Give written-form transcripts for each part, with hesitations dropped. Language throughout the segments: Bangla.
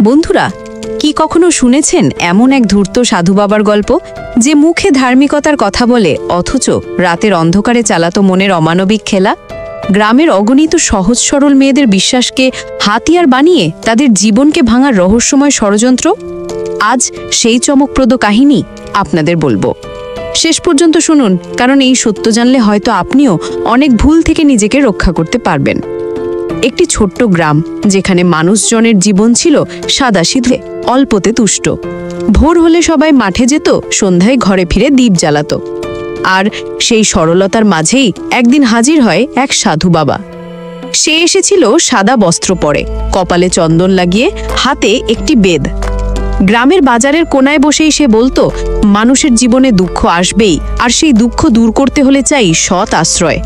বন্ধুরা, কি কখনো শুনেছেন এমন এক ধূর্ত সাধু বাবার গল্প, যে মুখে ধার্মিকতার কথা বলে অথচ রাতের অন্ধকারে চালাতো মনের অমানবিক খেলা? গ্রামের অগণিত সহজ সরল মেয়েদের বিশ্বাসকে হাতিয়ার বানিয়ে তাদের জীবনকে ভাঙার রহস্যময় ষড়যন্ত্র। আজ সেই চমকপ্রদ কাহিনী আপনাদের বলবো। শেষ পর্যন্ত শুনুন, কারণ এই সত্য জানলে হয়তো আপনিও অনেক ভুল থেকে নিজেকে রক্ষা করতে পারবেন। একটি ছোট্ট গ্রাম, যেখানে মানুষজনের জীবন ছিল সাদাসিধে, অল্পতে তুষ্ট। ভোর হলে সবাই মাঠে যেত, সন্ধ্যায় ঘরে ফিরে দীপ জ্বালাতো। আর সেই সরলতার মাঝেই একদিন হাজির হয় এক সাধু বাবা। সে এসেছিল সাদা বস্ত্র পরে, কপালে চন্দন লাগিয়ে, হাতে একটি বেদ। গ্রামের বাজারের কোনায় বসেই সে বলতো, মানুষের জীবনে দুঃখ আসবেই, আর সেই দুঃখ দূর করতে হলে চাই সৎ আশ্রয়।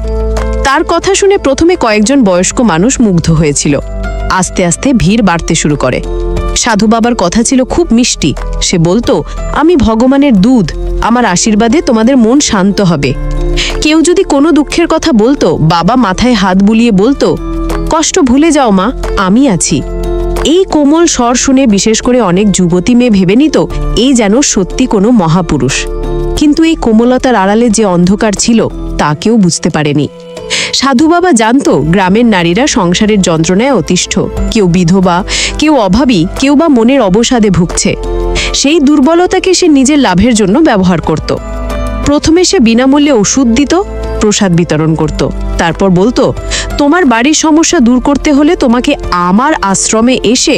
তার কথা শুনে প্রথমে কয়েকজন বয়স্ক মানুষ মুগ্ধ হয়েছিল। আস্তে আস্তে ভিড় বাড়তে শুরু করে। সাধু বাবার কথা ছিল খুব মিষ্টি। সে বলতো, আমি ভগবানের দুধ, আমার আশীর্বাদে তোমাদের মন শান্ত হবে। কেউ যদি কোনো দুঃখের কথা বলতো, বাবা মাথায় হাত বুলিয়ে বলতো, কষ্ট ভুলে যাও মা, আমি আছি। এই কোমল স্বর শুনে বিশেষ করে অনেক যুবতী মেয়ে ভেবে নিত, এই যেন সত্যি কোনো মহাপুরুষ। কিন্তু এই কোমলতার আড়ালে যে অন্ধকার ছিল, তা কেউ বুঝতে পারেনি। সাধু বাবা জানতো, গ্রামের নারীরা সংসারের যন্ত্রণায় অতিষ্ঠ, কেউ বিধবা, কেউ অভাবী, কেউ বা মনের অবসাদে ভুগছে। সেই দুর্বলতাকে সে নিজের লাভের জন্য ব্যবহার করত। প্রথমে সে বিনামূল্যে ওষুধ দিত, প্রসাদ বিতরণ করত। তারপর বলতো, তোমার বাড়ির সমস্যা দূর করতে হলে তোমাকে আমার আশ্রমে এসে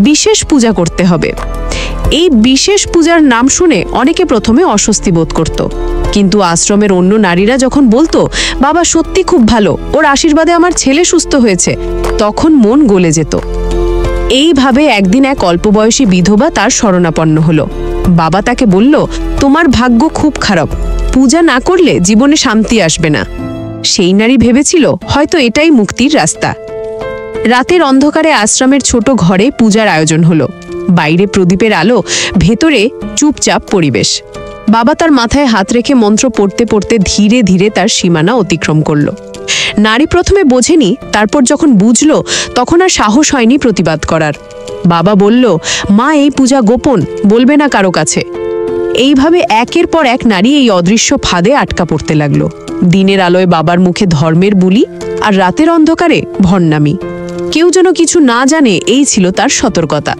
বিশেষ পূজা করতে হবে। এই বিশেষ পূজার নাম শুনে অনেকে প্রথমে অস্বস্তি বোধ করত, কিন্তু আশ্রমের অন্য নারীরা যখন বলতো, বাবা সত্যি খুব ভালো, ওর আশীর্বাদে আমার ছেলে সুস্থ হয়েছে, তখন মন গলে যেত। এইভাবে একদিন এক অল্পবয়সী বিধবা তার শরণাপন্ন হলো। বাবা তাকে বলল, তোমার ভাগ্য খুব খারাপ, পূজা না করলে জীবনে শান্তি আসবে না। সেই নারী ভেবেছিল হয়তো এটাই মুক্তির রাস্তা। রাতের অন্ধকারে আশ্রমের ছোট ঘরে পূজার আয়োজন হলো। বাইরে প্রদীপের আলো, ভেতরে চুপচাপ পরিবেশ। বাবা তার মাথায় হাত রেখে মন্ত্র পড়তে পড়তে ধীরে ধীরে তার সীমানা অতিক্রম করল। নারী প্রথমে বোঝেনি, তারপর যখন বুঝল, তখন আর সাহস হয়নি প্রতিবাদ করার। বাবা বলল, মা এই পূজা গোপন, বলবে না কারো কাছে। এইভাবে একের পর এক নারী এই অদৃশ্য ফাঁদে আটকা পড়তে লাগলো। দিনের আলোয় বাবার মুখে ধর্মের বুলি, আর রাতের অন্ধকারে ভণ্ডামি। কেউ যেন কিছু না জানে, এই ছিল তার সতর্কতা।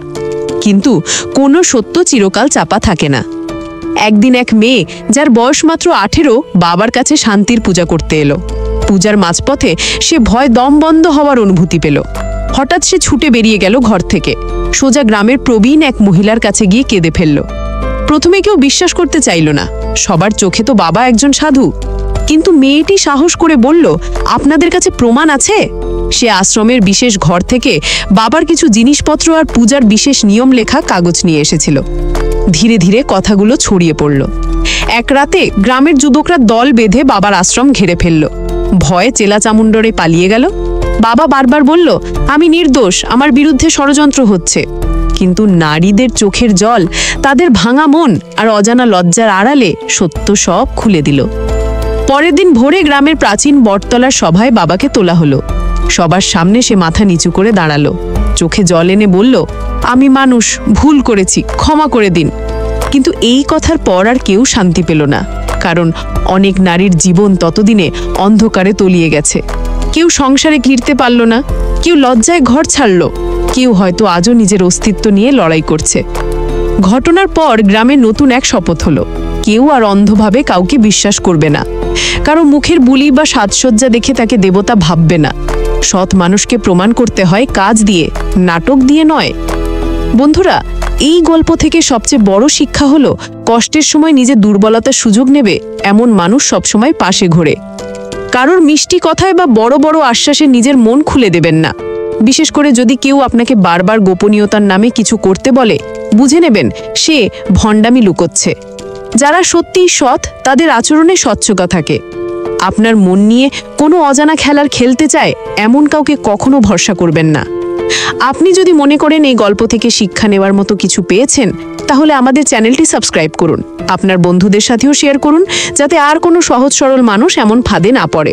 কিন্তু কোনো সত্য চিরকাল চাপা থাকে না। একদিন এক মেয়ে, যার বয়স মাত্র 18, বাবার কাছে শান্তির পূজা করতে এলো। পূজার মাঝপথে সে ভয় দম বন্ধ হওয়ার অনুভূতি পেল। হঠাৎ সে ছুটে বেরিয়ে গেল ঘর থেকে, সোজা গ্রামের প্রবীণ এক মহিলার কাছে গিয়ে কেঁদে ফেলল। প্রথমে কেউ বিশ্বাস করতে চাইল না, সবার চোখে তো বাবা একজন সাধু। কিন্তু মেয়েটি সাহস করে বলল, আপনাদের কাছে প্রমাণ আছে? সে আশ্রমের বিশেষ ঘর থেকে বাবার কিছু জিনিসপত্র আর পূজার বিশেষ নিয়ম লেখা কাগজ নিয়ে এসেছিল। ধীরে ধীরে কথাগুলো ছড়িয়ে পড়ল। এক রাতে গ্রামের যুবকরা দল বেঁধে বাবার আশ্রম ঘিরে ফেলল। ভয়ে চেলাচামুণ্ডরে পালিয়ে গেল। বাবা বারবার বলল, আমি নির্দোষ, আমার বিরুদ্ধে ষড়যন্ত্র হচ্ছে। কিন্তু নারীদের চোখের জল, তাদের ভাঙা মন আর অজানা লজ্জার আড়ালে সত্য সব খুলে দিল। পরের দিন ভোরে গ্রামের প্রাচীন বটতলার সভায় বাবাকে তোলা হলো। সবার সামনে সে মাথা নিচু করে দাঁড়ালো, চোখে জল এনে বলল, আমি মানুষ, ভুল করেছি, ক্ষমা করে দিন। কিন্তু এই কথার পর আর কেউ শান্তি পেল না, কারণ অনেক নারীর জীবন ততদিনে অন্ধকারে তলিয়ে গেছে। কেউ সংসারে ঘিরতে পারল না, কেউ লজ্জায় ঘর ছাড়ল, কেউ হয়তো আজও নিজের অস্তিত্ব নিয়ে লড়াই করছে। ঘটনার পর গ্রামে নতুন এক শপথ হলো, কেউ আর অন্ধভাবে কাউকে বিশ্বাস করবে না। কারো মুখের বুলি বা সাজসজ্জা দেখে তাকে দেবতা ভাববে না। সৎ মানুষকে প্রমাণ করতে হয় কাজ দিয়ে, নাটক দিয়ে নয়। বন্ধুরা, এই গল্প থেকে সবচেয়ে বড় শিক্ষা হলো, কষ্টের সময় নিজের দুর্বলতার সুযোগ নেবে এমন মানুষ সবসময় পাশে ঘোরে। কারোর মিষ্টি কথায় বা বড় বড় আশ্বাসে নিজের মন খুলে দেবেন না। বিশেষ করে যদি কেউ আপনাকে বারবার গোপনীয়তার নামে কিছু করতে বলে, বুঝে নেবেন সে ভণ্ডামি লুকোচ্ছে। যারা সত্যিই সৎ, তাদের আচরণে স্বচ্ছতা থাকে। আপনার মন নিয়ে কোনো অজানা খেলার খেলতে চায়, এমন কাউকে কখনো ভরসা করবেন না। আপনি যদি মনে করেন এই গল্প থেকে শিক্ষা নেওয়ার মতো কিছু পেয়েছেন, তাহলে আমাদের চ্যানেলটি সাবস্ক্রাইব করুন। আপনার বন্ধুদের সাথেও শেয়ার করুন, যাতে আর কোনো সহজ সরল মানুষ এমন ফাঁদে না পড়ে।